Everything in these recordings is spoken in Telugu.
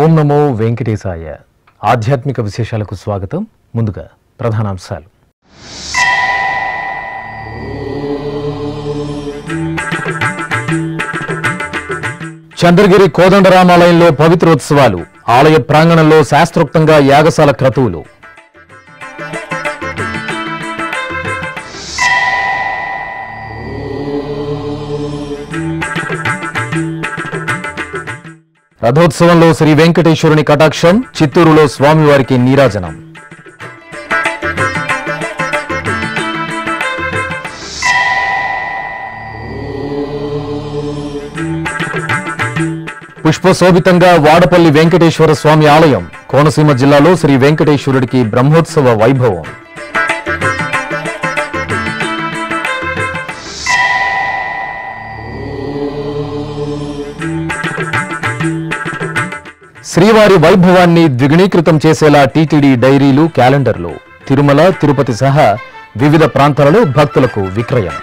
ఓం నమో వెంకటేశాయ. ఆధ్యాత్మిక విశేషాలకు స్వాగతం. ముందుగా ప్రధానాంశాలు. చంద్రగిరి కోదండరామాలయంలో పవిత్రోత్సవాలు. ఆలయ ప్రాంగణంలో శాస్త్రోక్తంగా యాగశాల క్రతువులు. రథోత్సవంలో శ్రీ వెంకటేశ్వరుని కటాక్షం. చిత్తూరులో స్వామివారికి నీరాజనం. పుష్పశోభితంగా వాడపల్లి వెంకటేశ్వర స్వామి ఆలయం. కోనసీమ జిల్లాలో శ్రీ వెంకటేశ్వరుడికి బ్రహ్మోత్సవ వైభవం. శ్రీవారి వైభవాన్ని ద్విగుణీకృతం చేసేలా టీటీడీ డైరీలు, క్యాలెండర్లు. తిరుమల, తిరుపతి సహా వివిధ ప్రాంతాలలో భక్తులకు విక్రయం.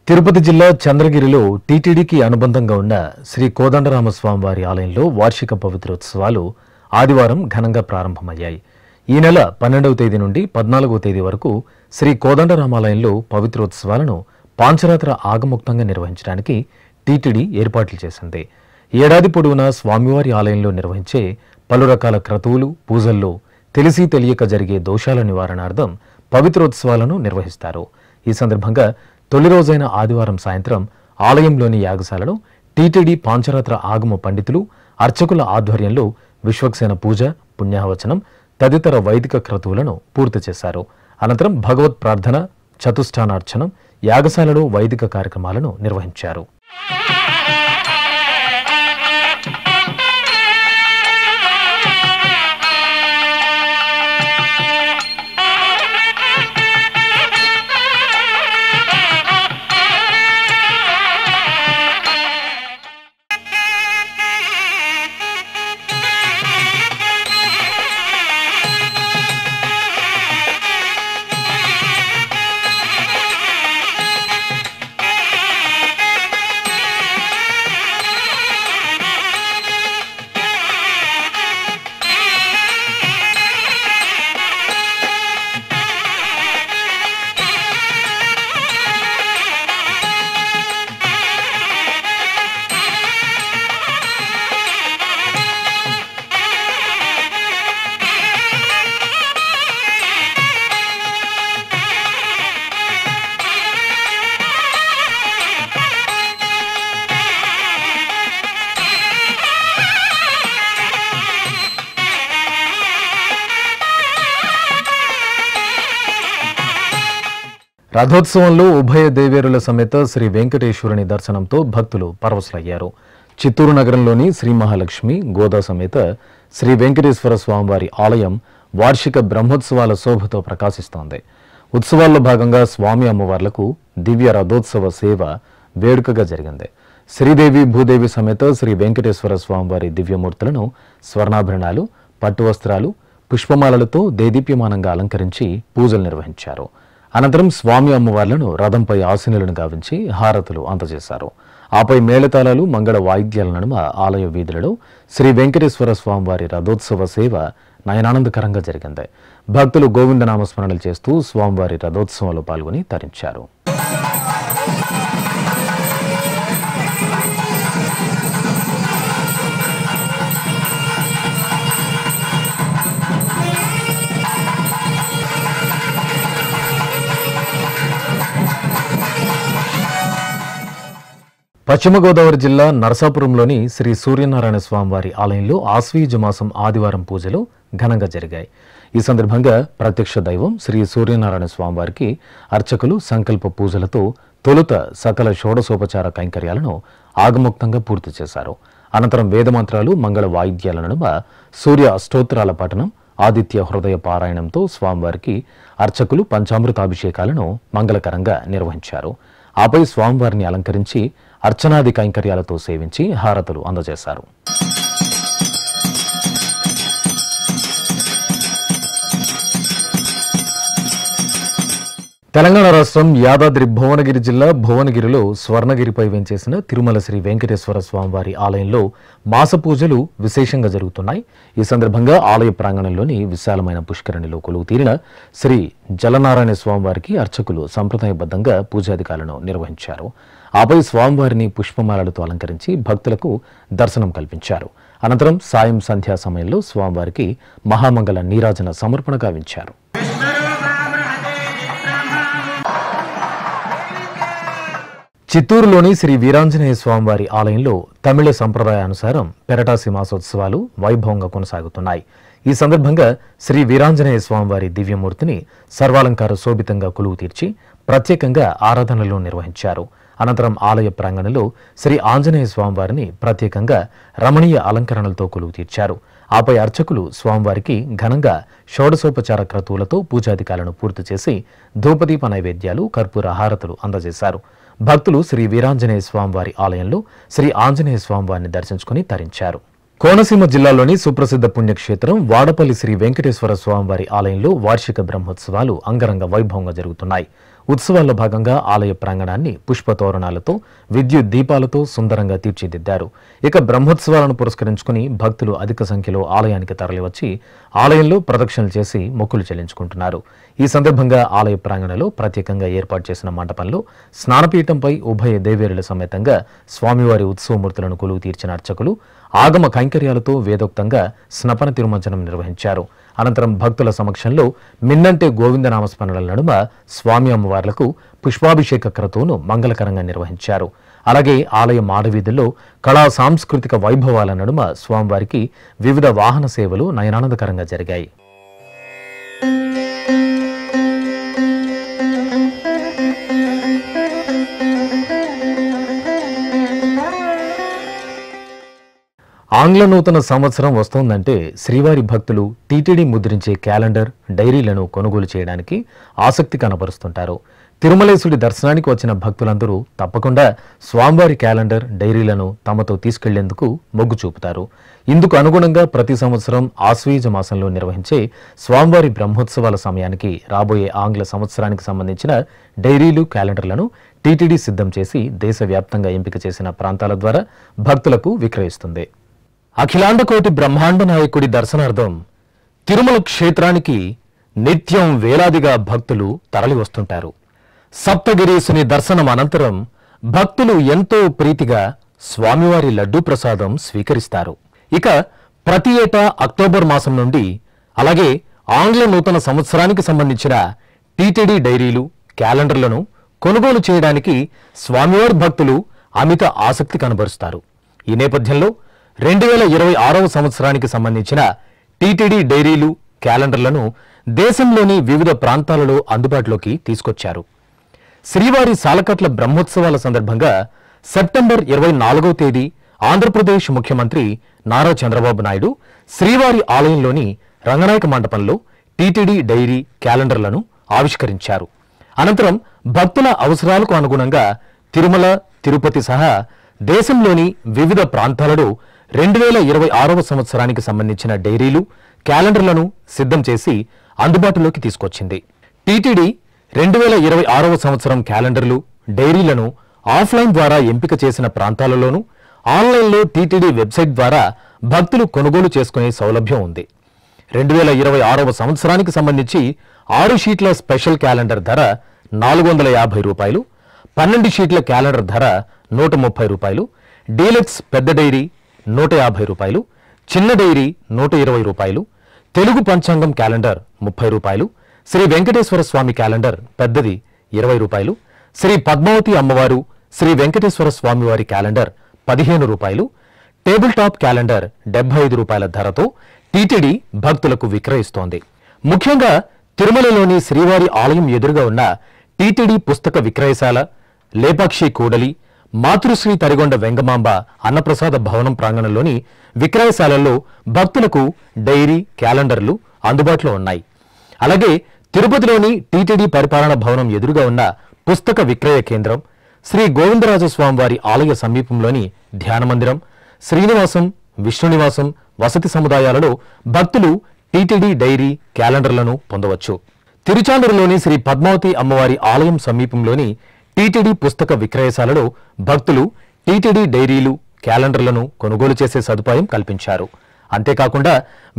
తిరుపతి జిల్లా చంద్రగిరిలో టీటీడీకి అనుబంధంగా ఉన్న శ్రీ కోదండరామస్వామివారి ఆలయంలో వార్షిక పవిత్రోత్సవాలు ఆదివారం ఘనంగా ప్రారంభమయ్యాయి. ఈ నెల 12వ తేదీ నుండి 14వ తేదీ వరకు శ్రీ కోదండరామాలయంలో పవిత్రోత్సవాలను పాంచరాత్ర ఆగముక్తంగా నిర్వహించడానికి టీటీడీ ఏర్పాట్లు చేసింది. ఏడాది పొడవునా స్వామివారి ఆలయంలో నిర్వహించే పలు రకాల క్రతువులు, పూజల్లో తెలిసి తెలియక జరిగే దోషాల నివారణార్థం పవిత్రోత్సవాలను నిర్వహిస్తారు. ఈ సందర్భంగా తొలి రోజైన ఆదివారం సాయంత్రం ఆలయంలోని యాగశాలలో టీటీడీ పాంచరాత్ర ఆగమ పండితులు, అర్చకుల ఆధ్వర్యంలో విశ్వక్సేన పూజ, పుణ్యాహవచనం తదితర వైదిక క్రతువులను పూర్తి చేశారు. అనంతరం భగవత్ ప్రార్థన, చతుష్ఠానార్చనం, యాగశాలలో వైదిక కార్యక్రమాలను నిర్వహించారు. రథోత్సవంలో ఉభయ దేవేరుల సమేత శ్రీ వెంకటేశ్వరుని దర్శనంతో భక్తులు పరవశులయ్యారు. చిత్తూరు నగరంలోని శ్రీ మహాలక్ష్మి, గోదా సమేత శ్రీ వెంకటేశ్వర స్వామివారి ఆలయం వార్షిక బ్రహ్మోత్సవాల శోభతో ప్రకాశిస్తోంది. ఉత్సవాల్లో భాగంగా స్వామి అమ్మవార్లకు దివ్య రథోత్సవ సేవ వేడుకగా జరిగింది. శ్రీదేవి, భూదేవి సమేత శ్రీ వెంకటేశ్వర స్వామివారి దివ్యమూర్తులను స్వర్ణాభరణాలు, పట్టు వస్త్రాలు, పుష్పమాలలతో దేదీప్యమానంగా అలంకరించి పూజలు నిర్వహించారు. అనంతరం స్వామి అమ్మవార్లను రథంపై ఆసీనులను గావించి హారతులు అందజేశారు. ఆపై మేళతాళాలు, మంగళ వాయిద్యాల నడుమ ఆలయ వీధులలో శ్రీ వెంకటేశ్వర స్వామివారి రథోత్సవ సేవ నయనానందకరంగా జరిగింది. భక్తులు గోవిందనామస్మరణలు చేస్తూ స్వామివారి రథోత్సవంలో పాల్గొని తరించారు. పశ్చిమ గోదావరి జిల్లా నరసాపురంలోని శ్రీ సూర్యనారాయణ స్వామివారి ఆలయంలో ఆశ్వయుజ మాసం ఆదివారం పూజలు ఘనంగా జరిగాయి. ఈ సందర్భంగా ప్రత్యక్ష దైవం శ్రీ సూర్యనారాయణ స్వామివారికి అర్చకులు సంకల్ప పూజలతో తొలుత సకల షోడశోపచార కైంకర్యాలను ఆగమోక్తంగా పూర్తి చేశారు. అనంతరం వేదమంత్రాలు, మంగళ వాయిద్యాల నడుమ సూర్య అష్టోత్తరాల పఠనం, ఆదిత్య హృదయ పారాయణంతో స్వామివారికి అర్చకులు పంచామృతాభిషేకాలను మంగళకరంగా నిర్వహించారు. ఆపై స్వామివారిని అలంకరించి అర్చనాది కైంకర్యాలతో సేవించి హారతులు అందజేశారు. తెలంగాణ రాష్ట్రం యాదాద్రి భువనగిరి జిల్లా భువనగిరిలో స్వర్ణగిరిపై వెంచేసిన తిరుమల శ్రీ వెంకటేశ్వర స్వామివారి ఆలయంలో మాస పూజలు విశేషంగా జరుగుతున్నాయి. ఈ సందర్భంగా ఆలయ ప్రాంగణంలోని విశాలమైన పుష్కరిణిలో కొలువు తీరిన శ్రీ జలనారాయణ స్వామివారికి అర్చకులు సంప్రదాయబద్ధంగా పూజాధికాలను నిర్వహించారు. ఆపై స్వామివారిని పుష్పమాలలతో అలంకరించి భక్తులకు దర్శనం కల్పించారు. అనంతరం సాయం సంధ్యా సమయంలో స్వామివారికి మహామంగళ నీరాజన సమర్పణ గావించారు. చిత్తూరులోని శ్రీ వీరాంజనేయ స్వామివారి ఆలయంలో తమిళ సంప్రదాయానుసారం పెరటాసి మాసోత్సవాలు వైభవంగా కొనసాగుతున్నాయి. ఈ సందర్భంగా శ్రీ వీరాంజనేయ స్వామివారి దివ్యమూర్తిని సర్వాలంకార శోభితంగా కొలువు తీర్చి ప్రత్యేకంగా ఆరాధనలు నిర్వహించారు. అనంతరం ఆలయ ప్రాంగణంలో శ్రీ ఆంజనేయ స్వామివారిని ప్రత్యేకంగా రమణీయ అలంకరణలతో కొలువు తీర్చారు. ఆపై అర్చకులు స్వామివారికి ఘనంగా షోడశోపచార క్రతువులతో పూజాధికాలను పూర్తి చేసి ధూపదీప నైవేద్యాలు, కర్పూర హారతులు అందజేశారు. భక్తులు శ్రీ వీరాంజనేయ స్వామివారి ఆలయంలో శ్రీ ఆంజనేయ స్వామివారిని దర్శించుకుని తరించారు. కోనసీమ జిల్లాలోని సుప్రసిద్ధ పుణ్యక్షేత్రం వాడపల్లి శ్రీ వెంకటేశ్వర స్వామివారి ఆలయంలో వార్షిక బ్రహ్మోత్సవాలు అంగరంగ వైభవంగా జరుగుతున్నాయి. ఉత్సవాల్లో భాగంగా ఆలయ ప్రాంగణాన్ని పుష్పతోరణాలతో, విద్యుత్ దీపాలతో సుందరంగా తీర్చిదిద్దారు. ఇక బ్రహ్మోత్సవాలను పురస్కరించుకుని భక్తులు అధిక సంఖ్యలో ఆలయానికి తరలివచ్చి ఆలయంలో ప్రదక్షిణలు చేసి మొక్కులు చెల్లించుకుంటున్నారు. ఈ సందర్భంగా ఆలయ ప్రాంగణంలో ప్రత్యేకంగా ఏర్పాటు చేసిన మండపంలో స్నానపీఠంపై ఉభయ దేవేరుల సమేతంగా స్వామివారి ఉత్సవమూర్తులను కొలువు తీర్చిన అర్చకులు ఆగమ కైంకర్యాలతో వేదోక్తంగా స్నపన తిరుమంజనం నిర్వహించారు. అనంతరం భక్తుల సమక్షంలో మిన్నంటే గోవిందనామస్మరణల నడుమ స్వామి అమ్మవార్లకు పుష్పాభిషేక క్రతువును మంగళకరంగా నిర్వహించారు. అలాగే ఆలయ మాడవీధుల్లో కళా సాంస్కృతిక వైభవాల నడుమ స్వామివారికి వివిధ వాహన సేవలు నయనానందకరంగా జరిగాయి. ఆంగ్ల నూతన సంవత్సరం వస్తోందంటే శ్రీవారి భక్తులు టీటీడీ ముద్రించే క్యాలెండర్, డైరీలను కొనుగోలు చేయడానికి ఆసక్తి కనబరుస్తుంటారు. తిరుమలేశుడి దర్శనానికి వచ్చిన భక్తులందరూ తప్పకుండా స్వామివారి క్యాలెండర్, డైరీలను తమతో తీసుకెళ్లేందుకు మొగ్గు చూపుతారు. ఇందుకు అనుగుణంగా ప్రతి సంవత్సరం ఆశ్వయుజ మాసంలో నిర్వహించే స్వామివారి బ్రహ్మోత్సవాల సమయానికి రాబోయే ఆంగ్ల సంవత్సరానికి సంబంధించిన డైరీలు, క్యాలెండర్లను టీటీడీ సిద్ధం చేసి దేశవ్యాప్తంగా ఎంపిక చేసిన ప్రాంతాల ద్వారా భక్తులకు విక్రయిస్తుంది. అఖిలాండకోటి బ్రహ్మాండ నాయకుడి దర్శనార్థం తిరుమల క్షేత్రానికి నిత్యం వేలాదిగా భక్తులు తరలి వస్తుంటారు. సప్తగిరీసుని దర్శనం అనంతరం భక్తులు ఎంతో ప్రీతిగా స్వామివారి లడ్డూ ప్రసాదం స్వీకరిస్తారు. ఇక ప్రతి ఏటా అక్టోబర్ మాసం నుండి అలాగే ఆంగ్ల నూతన సంవత్సరానికి సంబంధించిన టీటీడీ డైరీలు, క్యాలెండర్లను కొనుగోలు చేయడానికి స్వామివారి భక్తులు అమిత ఆసక్తి కనబరుస్తారు. ఈ నేపథ్యంలో 2026వ సంవత్సరానికి సంబంధించిన టీటీడీ డైరీలు, క్యాలెండర్లను దేశంలోని వివిధ ప్రాంతాలలో అందుబాటులోకి తీసుకొచ్చారు. శ్రీవారి సాలకట్ల బ్రహ్మోత్సవాల సందర్భంగా సెప్టెంబర్ 24వ తేదీ ఆంధ్రప్రదేశ్ ముఖ్యమంత్రి నారా చంద్రబాబు నాయుడు శ్రీవారి ఆలయంలోని రంగనాయక మండపంలో టీటీడీ డైరీ, క్యాలెండర్లను ఆవిష్కరించారు. అనంతరం భక్తుల అవసరాలకు అనుగుణంగా తిరుమల, తిరుపతి సహా దేశంలోని వివిధ ప్రాంతాలలో 2026వ సంవత్సరానికి సంబంధించిన డైరీలు, క్యాలెండర్లను సిద్ధం చేసి అందుబాటులోకి తీసుకొచ్చింది. టీటీడీ 2026వ సంవత్సరం క్యాలెండర్లు, డైరీలను ఆఫ్లైన్ ద్వారా ఎంపిక చేసిన ప్రాంతాలలోనూ ఆన్లైన్లో టీటీడీ వెబ్సైట్ ద్వారా భక్తులు కొనుగోలు చేసుకునే సౌలభ్యం ఉంది. 2026వ సంవత్సరానికి సంబంధించి 6 షీట్ల స్పెషల్ క్యాలెండర్ ధర ₹450, 12 షీట్ల క్యాలెండర్ ధర ₹130, డీలక్స్ పెద్ద డైరీ ₹150, చిన్న డైరీ ₹120, తెలుగు పంచాంగం క్యాలెండర్ ₹30, శ్రీ వెంకటేశ్వర స్వామి క్యాలెండర్ పెద్దది ₹20, శ్రీ పద్మావతి అమ్మవారు, శ్రీ వెంకటేశ్వర స్వామివారి క్యాలెండర్ ₹15, టేబుల్ టాప్ క్యాలెండర్ ₹75 ధరతో టీటీడీ భక్తులకు విక్రయిస్తోంది. ముఖ్యంగా తిరుమలలోని శ్రీవారి ఆలయం ఎదురుగా ఉన్న టీటీడీ పుస్తక విక్రయశాల, లేపాక్షి కూడలి, మాతృశ్రీ తరిగొండ వెంగమాంబ అన్నప్రసాద భవనం ప్రాంగణంలోని విక్రయశాలల్లో భక్తులకు డైరీ, క్యాలెండర్లు అందుబాటులో ఉన్నాయి. అలాగే తిరుపతిలోని టీటీడీ పరిపాలన భవనం ఎదురుగా ఉన్న పుస్తక విక్రయ కేంద్రం, శ్రీ గోవిందరాజస్వామివారి ఆలయ సమీపంలోని ధ్యాన మందిరం, శ్రీనివాసం, విష్ణునివాసం వసతి సముదాయాలలో భక్తులు టీటీడీ డైరీ, క్యాలెండర్లను పొందవచ్చు. తిరుచాండ్రులోని శ్రీ పద్మావతి అమ్మవారి ఆలయం సమీపంలోని టీటీడీ పుస్తక విక్రయశాలలో భక్తులు టీటీడీ డైరీలు, క్యాలెండర్లను కొనుగోలు చేసే సదుపాయం కల్పించారు. అంతేకాకుండా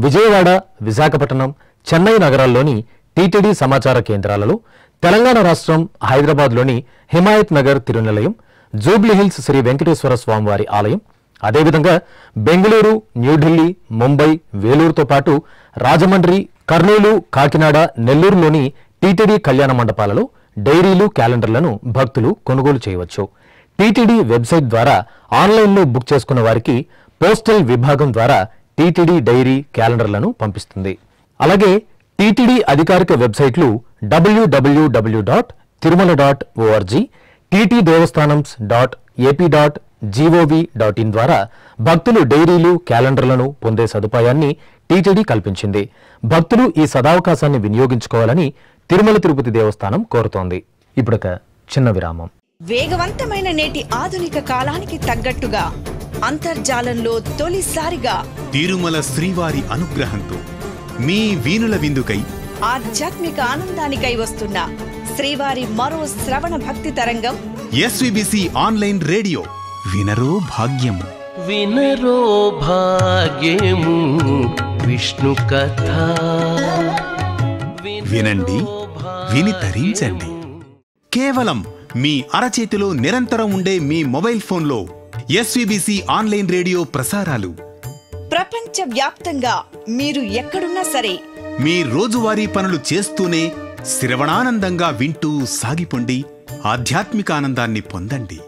విజయవాడ, విశాఖపట్నం, చెన్నై నగరాల్లోని టీటీడీ సమాచార కేంద్రాలలో, తెలంగాణ రాష్ట్రం హైదరాబాద్లోని హిమాయత్ నగర్ తిరునిలయం, జూబ్లీహిల్స్ శ్రీ వెంకటేశ్వర స్వామివారి ఆలయం, అదేవిధంగా బెంగళూరు, న్యూఢిల్లీ, ముంబై, వేలూరుతో పాటు రాజమండ్రి, కర్నూలు, కాకినాడ, నెల్లూరులోని టీటీడీ కళ్యాణ మండపాలలో డైరీలు, క్యాలెండర్లను భక్తులు కొనుగోలు చేయవచ్చు. టీటీడీ వెబ్సైట్ ద్వారా ఆన్లైన్లో బుక్ చేసుకున్న వారికి పోస్టల్ విభాగం ద్వారా టీటీడీ డైరీ, క్యాలెండర్లను పంపిస్తుంది. అలాగే టీటీడీ అధికారిక వెబ్సైట్లు www.tirumala.org, ttdevastanams.ap.gov.in ద్వారా భక్తులు డైరీలు, క్యాలెండర్లను పొందే సదుపాయాన్ని టీటీడీ కల్పించింది. భక్తులు ఈ సదావకాశాన్ని వినియోగించుకోవాలని తిరుమల తిరుపతి దేవస్థానం కోరుతోంది. ఇప్పుడొక చిన్న విరామం. వేగవంతమైన నేటి ఆధునిక కాలానికి తగ్గట్టుగా అంతర్జాలంలో తొలిసారిగా తిరుమల శ్రీవారి అనుగ్రహంతో మీ వీణుల విందుకై ఆధ్యాత్మిక ఆనందానికై వస్తున్న శ్రీవారి మరో శ్రవణ భక్తి తరంగం ఎస్వీబీసీ ఆన్లైన్ రేడియో. వినరో భాగ్యము, వినరో భాగ్యము విష్ణు కథ. వినండి, విని తరించండి. కేవలం మీ అరచేతిలో నిరంతరం ఉండే మీ మొబైల్ ఫోన్లో ఎస్వీబీసీ ఆన్లైన్ రేడియో ప్రసారాలు ప్రపంచ వ్యాప్తంగా మీరు ఎక్కడున్నా సరే మీ రోజువారీ పనులు చేస్తూనే శ్రవణానందంగా వింటూ సాగిపోండి. ఆధ్యాత్మిక ఆనందాన్ని పొందండి.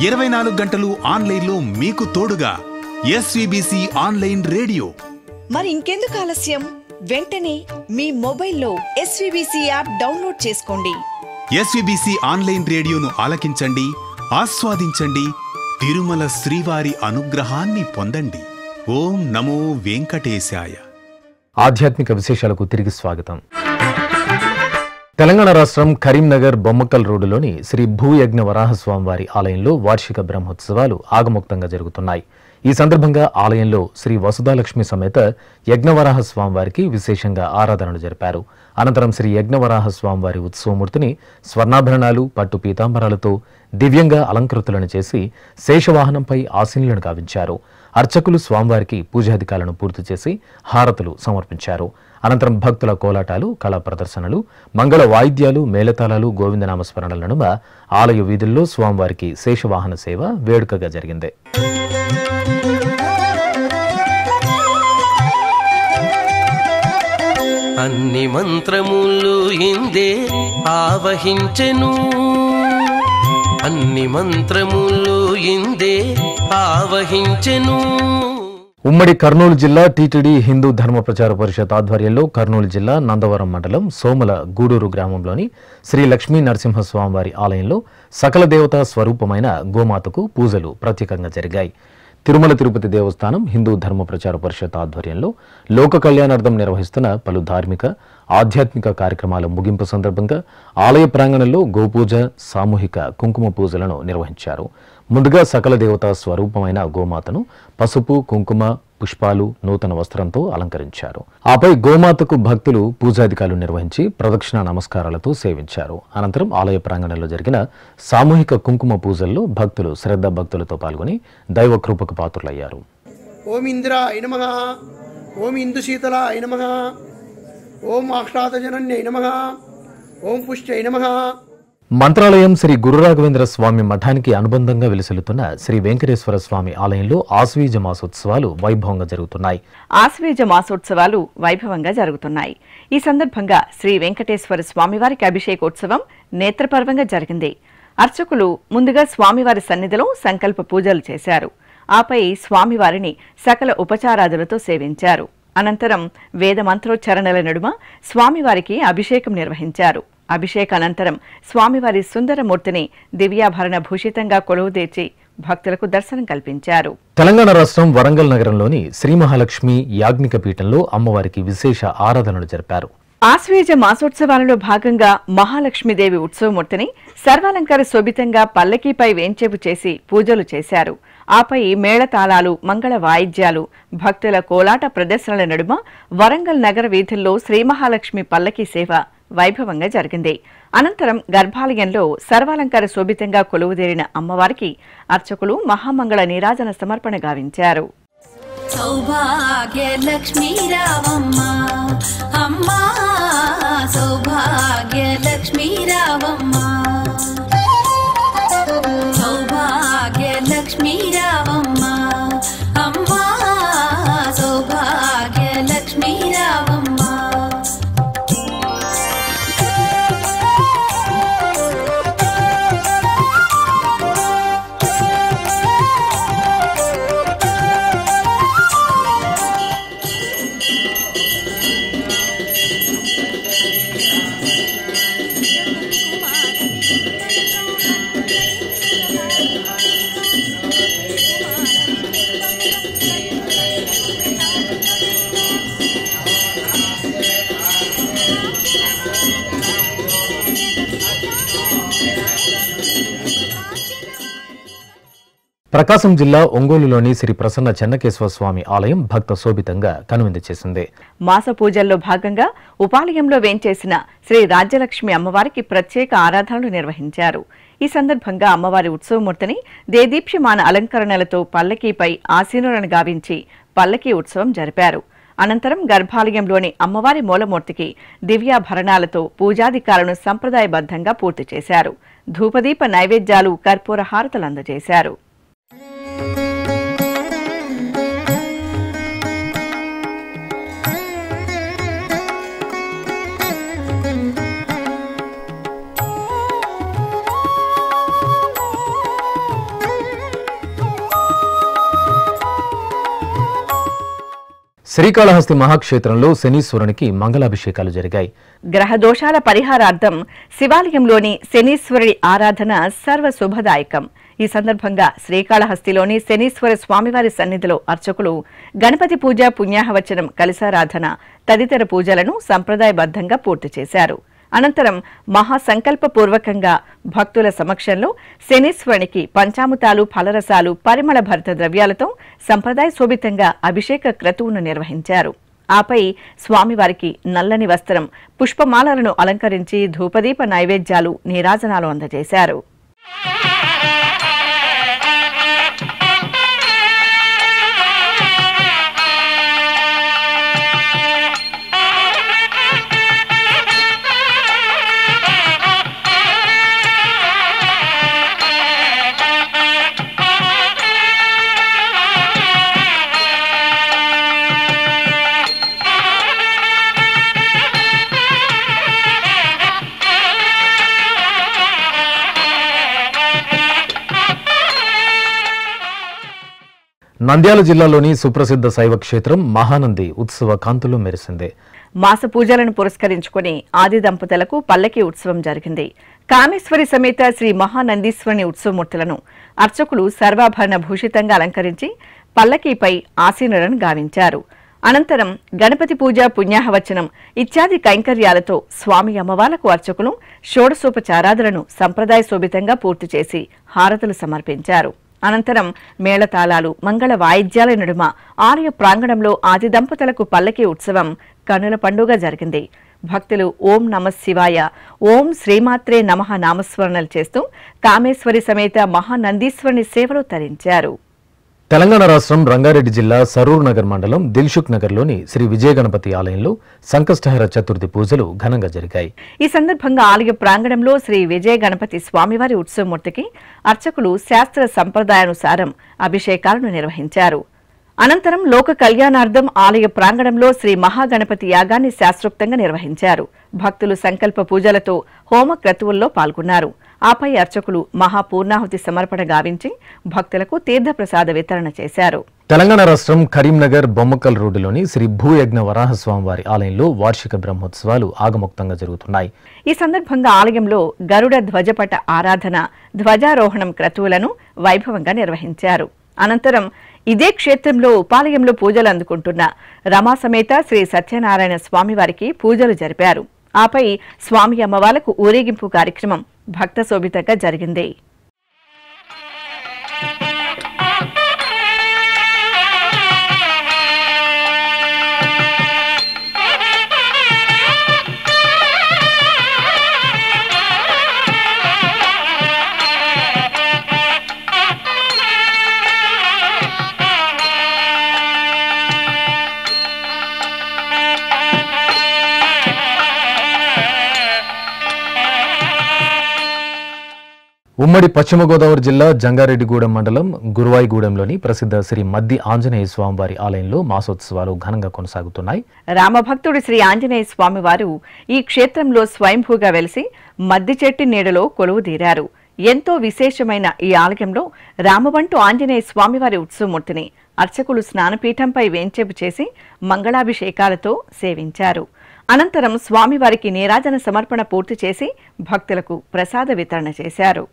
24 గంటలు ఆన్లైన్లో మీకు తోడుగా ఎస్వీబీసీ ఆన్లైన్ రేడియో. మరి ఇంకెందుకు ఆలస్యం? వెంటనే మీ మొబైల్లో ఎస్వీబీసీ యాప్ డౌన్లోడ్ చేసుకోండి. ఎస్వీబీసీ ఆన్లైన్ రేడియోను ఆలకించండి, ఆస్వాదించండి. తిరుమల శ్రీవారి అనుగ్రహాన్ని పొందండి. ఓం నమో వెంకటేశాయ. ఆధ్యాత్మిక విశేషాలకు తిరిగి స్వాగతం. తెలంగాణ రాష్ట్రం కరీంనగర్ బొమ్మకల్ రోడ్డులోని శ్రీ భూయజ్ఞ వరాహస్వామివారి ఆలయంలో వార్షిక బ్రహ్మోత్సవాలు ఆగమోక్తంగా జరుగుతున్నాయి. ఈ సందర్భంగా ఆలయంలో శ్రీ వసుధాలక్ష్మి సమేత యజ్ఞవరాహస్వామివారికి విశేషంగా ఆరాధనలు జరిపారు. అనంతరం శ్రీ యజ్ఞవరాహస్వామివారి ఉత్సవమూర్తిని స్వర్ణాభరణాలు, పట్టు పీతాంబరాలతో దివ్యంగా అలంకృతులను చేసి శేషవాహనంపై ఆసీనులను గావించారు. అర్చకులు స్వామివారికి పూజాధికాలను పూర్తి చేసి హారతులు సమర్పించారు. అనంతరం భక్తుల కోలాటాలు, కళా ప్రదర్శనలు, మంగళ వాయిద్యాలు, మేళతాళాలు, గోవిందనామస్మరణల నడుమ ఆలయ వీధుల్లో స్వామివారికి శేషవాహన సేవ వేడుకగా జరిగింది. అన్ని మంత్రములు ఇందే ఆవహించెను, అన్ని మంత్రములు ఇందే ఆవహించెను. ఉమ్మడి కర్నూలు జిల్లా టీటీడీ హిందూ ధర్మ ప్రచార పరిషత్ ఆధ్వర్యంలో కర్నూలు జిల్లా నందవరం మండలం సోమల గూడూరు గ్రామంలోని శ్రీ లక్ష్మీ నరసింహస్వామివారి ఆలయంలో సకల దేవతా స్వరూపమైన గోమాతకు పూజలు ప్రత్యేకంగా జరిగాయి. తిరుమల తిరుపతి దేవస్థానం హిందూ ధర్మ ప్రచార పరిషత్ ఆధ్వర్యంలో లోక కళ్యాణార్థం నిర్వహిస్తున్న పలు ధార్మిక, ఆధ్యాత్మిక కార్యక్రమాల ముగింపు సందర్భంగా ఆలయ ప్రాంగణంలో గోపూజ, సామూహిక కుంకుమ పూజలను నిర్వహించారు. ముందుగా సకల దేవతా స్వరూపమైన గోమాతను పసుపు, కుంకుమ, పుష్పాలు, నూతన వస్త్రంతో అలంకరించారు. ఆపై గోమాతకు భక్తులు పూజాధికాలు నిర్వహించి ప్రదక్షిణ నమస్కారాలతో సేవించారు. అనంతరం ఆలయ ప్రాంగణంలో జరిగిన సామూహిక కుంకుమ పూజల్లో భక్తులు శ్రద్ధ భక్తులతో పాల్గొని దైవ కృపకు పాత్రులయ్యారు. ఓం ఇంద్రాయ నమః, ఓం ఇందు శీతలాయ నమః, ఓం ఆక్షాతజనన్యై నమః, ఓం పుష్ట్యై నమః. మంత్రాలయం శ్రీ గురురాఘవేంద్ర స్వామి మఠానికి అనుబంధంగా వెలుసిల్లుతున్న శ్రీ వెంకటేశ్వర స్వామి ఆలయంలో ఆశ్వీజ మాసోత్సవాలు వైభవంగా జరుగుతున్నాయి. ఆశ్వీజ మాసోత్సవాలు వైభవంగా జరుగుతున్నాయి. ఈ సందర్భంగా శ్రీ వెంకటేశ్వర స్వామివారికి అభిషేకోత్సవం నేత్రపర్వంగా జరిగింది. అర్చకులు ముందుగా స్వామివారి సన్నిధిలో సంకల్ప పూజలు చేశారు. ఆపై స్వామివారిని సకల ఉపచారాదులతో సేవించారు. అనంతరం వేద మంత్రోచ్చరణల నడుమ స్వామివారికి అభిషేకం నిర్వహించారు. అభిషేకానంతరం స్వామివారి సుందరమూర్తిని దివ్యాభరణ భూషితంగా కొలువుదీర్చి భక్తులకు దర్శనం కల్పించారు. తెలంగాణ రాష్ట్రం వరంగల్ నగరంలోని శ్రీ మహాలక్ష్మి యాజ్ఞిక పీఠంలో అమ్మవారికి విశేష ఆరాధనలు జరిపారు. ఆశ్వీజ మాసోత్సవాలలో భాగంగా మహాలక్ష్మీదేవి ఉత్సవమూర్తిని సర్వాలంకార శోభితంగా పల్లకీపై వేంచేపు చేసి పూజలు చేశారు. ఆపై మేళతాళాలు, మంగళ వాయిద్యాలు, భక్తుల కోలాట ప్రదర్శనల నడుమ వరంగల్ నగర వీధుల్లో శ్రీ మహాలక్ష్మి పల్లకీ సేవ వైభవంగా జరిగింది. అనంతరం గర్భాలయంలో సర్వాలంకార శోభితంగా కొలువుదేరిన అమ్మవారికి అర్చకులు మహామంగళ నీరాజన సమర్పణ గావించారు. సౌభాగ్య లక్ష్మీ రావమ్మ అమ్మా, సౌభాగ్య లక్ష్మీ రావమ్మ, సౌభాగ్య లక్ష్మీ రావమ్మ అమ్మా, సౌభాగ్య లక్ష్మీ రావమ్మ. ప్రకాశం జిల్లా ఒంగోలులోని శ్రీ ప్రసన్న చెన్నకేశవ స్వామి ఆలయం భక్త శోభితంగా కనువిందు చేసింది. మాస పూజల్లో భాగంగా ఉపాలయంలో వేంచేసిన శ్రీ రాజ్యలక్ష్మి అమ్మవారికి ప్రత్యేక ఆరాధనలు నిర్వహించారు. ఈ సందర్భంగా అమ్మవారి ఉత్సవమూర్తిని దేదీప్యమాన అలంకరణలతో పల్లకీపై ఆసీనులను గావించి పల్లకీ ఉత్సవం జరిపారు. అనంతరం గర్భాలయంలోని అమ్మవారి మూలమూర్తికి దివ్యాభరణాలతో పూజాధికారులను సంప్రదాయబద్ధంగా పూర్తి చేశారు. ధూపదీప నైవేద్యాలు, కర్పూర హారతలు అందజేశారు. శ్రీకాళహస్తి మహాక్షేత్రంలో శనీశ్వరునికి మంగళాభిషేకాలు జరిగాయి. గ్రహ దోషాల పరిహారార్థం శివాలయంలోని శనీశ్వరుడి ఆరాధన సర్వ శుభదాయకం. ఈ సందర్భంగా శ్రీకాళహస్తిలోని శనీశ్వర స్వామివారి సన్నిధిలో అర్చకులు గణపతి పూజ, పుణ్యాహవచనం, కలశారాధన తదితర పూజలను సంప్రదాయబద్ధంగా పూర్తి చేశారు. అనంతరం మహాసంకల్పపూర్వకంగా భక్తుల సమక్షంలో శనీశ్వరునికి పంచామృతాలు, ఫలరసాలు, పరిమళ భరిత ద్రవ్యాలతో సంప్రదాయ శోభితంగా అభిషేక క్రతువును నిర్వహించారు. ఆపై స్వామివారికి నల్లని వస్త్రం, పుష్పమాలలను అలంకరించి ధూపదీప నైవేద్యాలు, నీరాజనాలు అందజేశారు. నంద్యాల జిల్లాలోని సుప్రసిద్ధ శైవ క్షేత్రం మహానంది ఉత్సవ కాంతులు మెరిసింది. మాస పూజలను పురస్కరించుకుని ఆది దంపతులకు పల్లకి ఉత్సవం జరిగింది. కామేశ్వరి సమేత శ్రీ మహానందీశ్వరుని ఉత్సవమూర్తులను అర్చకులు సర్వాభరణ భూషితంగా అలంకరించి పల్లకీపై ఆసీనులను గావించారు. అనంతరం గణపతి పూజ, పుణ్యాహవచనం ఇత్యాది కైంకర్యాలతో స్వామి అమ్మవార్లకు అర్చకులు షోడశోపచారాదులను సంప్రదాయ శోభితంగా పూర్తి చేసి హారతులు సమర్పించారు. అనంతరం మేళతాళాలు, మంగళ వాయిద్యాల నడుమ ఆలయ ప్రాంగణంలో ఆది దంపతులకు పల్లకీ ఉత్సవం కన్నుల పండుగ జరిగింది. భక్తులు ఓం నమః శివాయ, ఓం శ్రీమాత్రే నమః నామస్మరణలు చేస్తూ కామేశ్వరి సమేత మహానందీశ్వరుని సేవలో తరించారు. తెలంగాణ రాష్ట్రం రంగారెడ్డి జిల్లా సరూర్ నగర్ మండలం దిల్షుక్ నగర్లోని శ్రీ విజయ గణపతి ఆలయంలో సంకష్టహర చతుర్థి పూజలు ఘనంగా జరిగాయి. ఈ సందర్భంగా ఆలయ ప్రాంగణంలో శ్రీ విజయ గణపతి స్వామివారి ఉత్సవమూర్తికి అర్చకులు శాస్త్ర సంప్రదాయానుసారం అభిషేకాలను నిర్వహించారు. అనంతరం లోక కళ్యాణార్థం ఆలయ ప్రాంగణంలో శ్రీ మహాగణపతి యాగాన్ని శాస్త్రోక్తంగా నిర్వహించారు. భక్తులు సంకల్ప పూజలతో హోమ క్రతువుల్లో పాల్గొన్నారు. ఆపై అర్చకులు మహాపూర్ణాహుతి సమర్పణ గావించి భక్తులకు తీర్థప్రసాద వితరణ చేశారు. తెలంగాణ రాష్ట్రం కరీంనగర్ బొమ్మకల్ రోడ్డులోని శ్రీ భూయజ్ఞ వరాహస్వామివారి ఆలయంలో వార్షిక బ్రహ్మోత్సవాలు ఆగమోక్తంగా జరుగుతున్నాయి. ఈ సందర్భంగా ఆలయంలో గరుడ ధ్వజపట ఆరాధన, ధ్వజారోహణం క్రతువులను వైభవంగా నిర్వహించారు. అనంతరం ఇదే క్షేత్రంలో ఉపాలయంలో పూజలు అందుకుంటున్న రమాసమేత శ్రీ సత్యనారాయణ స్వామివారికి పూజలు జరిపారు. ఆపై స్వామి అమ్మవార్లకు ఊరేగింపు కార్యక్రమం భక్త శోభితంగా జరిగింది. ఉమ్మడి పశ్చిమ గోదావరి జిల్లా జంగారెడ్డిగూడెం మండలం గురువాయిగూడెంలోని ప్రసిద్ధ శ్రీ మద్ది ఆంజనేయ స్వామివారి ఆలయంలో మాసోత్సవాలు ఘనంగా కొనసాగుతున్నాయి. రామభక్తుడు శ్రీ ఆంజనేయ స్వామివారు ఈ క్షేత్రంలో స్వయంభూగా వెలిసి మద్ది చెట్టు నీడలో కొలువుదీరారు. ఎంతో విశేషమైన ఈ ఆలయంలో రామబంటు ఆంజనేయ స్వామివారి ఉత్సవమూర్తిని అర్చకులు స్నానపీఠంపై వేంచేపు చేసి మంగళాభిషేకాలతో సేవించారు. అనంతరం స్వామివారికి నీరాజన సమర్పణ పూర్తి చేసి భక్తులకు ప్రసాద వితరణ చేశారు.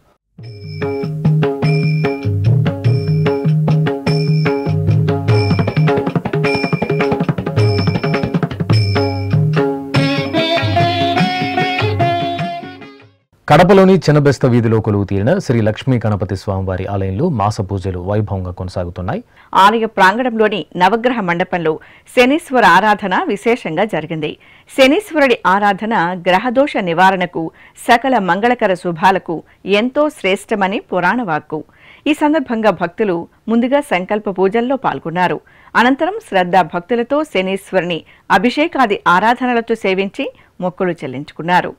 కడపలోని చిన్నబెస్త వీధిలో కొలువు తీరిన శ్రీ లక్ష్మీ గణపతి స్వామివారి ఆలయంలో మాస పూజలు వైభవంగా కొనసాగుతున్నాయి. ఆలయ ప్రాంగణంలోని నవగ్రహ మండపంలో శనీశ్వర ఆరాధన విశేషంగా జరిగింది. శనీశ్వరుడి ఆరాధన గ్రహదోష నివారణకు, సకల మంగళకర శుభాలకు ఎంతో శ్రేష్టమని పురాణవాక్కు. ఈ సందర్భంగా భక్తులు ముందుగా సంకల్ప పూజల్లో పాల్గొన్నారు. అనంతరం శ్రద్ధా భక్తులతో శనీశ్వరుని అభిషేకాది ఆరాధనలతో సేవించి మొక్కులు చెల్లించుకున్నారు.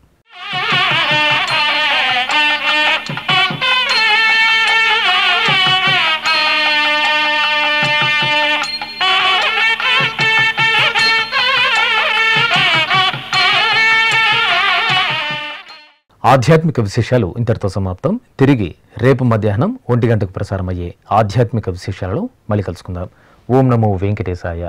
ఆధ్యాత్మిక విశేషాలు ఇంతటితో సమాప్తం. తిరిగి రేపు మధ్యాహ్నం 1 గంటకు ప్రసారమయ్యే ఆధ్యాత్మిక విశేషాలలో మళ్ళీ కలుసుకుందాం. ఓం నమో వెంకటేశాయ.